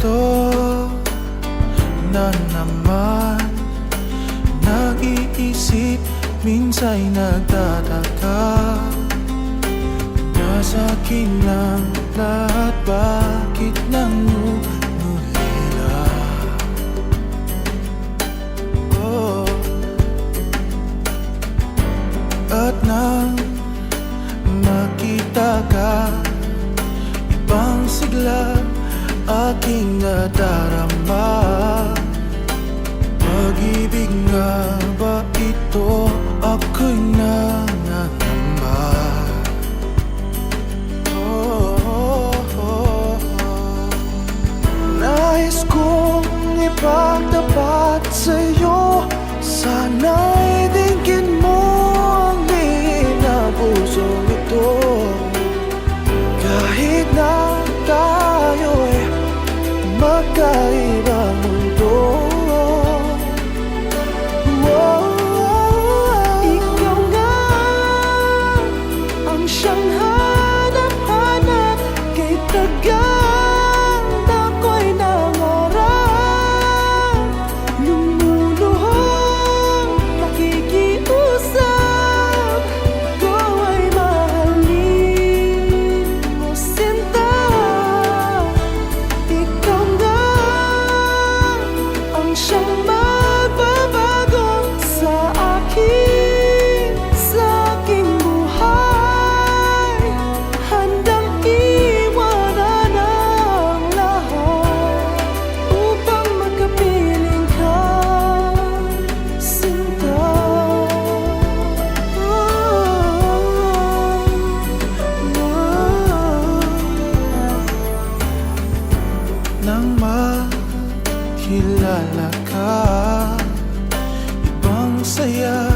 ito na naman. Nag-iisip, minsa'y nagtataka. Nasa akin lang lahat, bakit nangungulila? Oh. At nang makita ka, ibang sigla aking nadarama. Pag-ibig nga ba ito? Ako'y nangangamba. Nais kong ipagtapat sa'yo, sana'y dinggin mo ang lihim na pusong ito. Kahit na tayo'y magkaibang mundo, ikaw nga ang siyang hanap-hanap. Kay tagang ako'y nangarap, lumuluhang nakikiusap. Ko ay mahalin mo, sinta. Ikaw nga ang siyang magbabago sa aking buhay. Handang iwanan ang lahat upang makapiling ka, sinta. nang makilala ka, ibang saya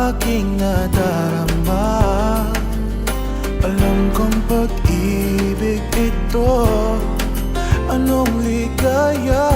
aking nadarama. Alam kong pag-ibig ito, anong ligaya.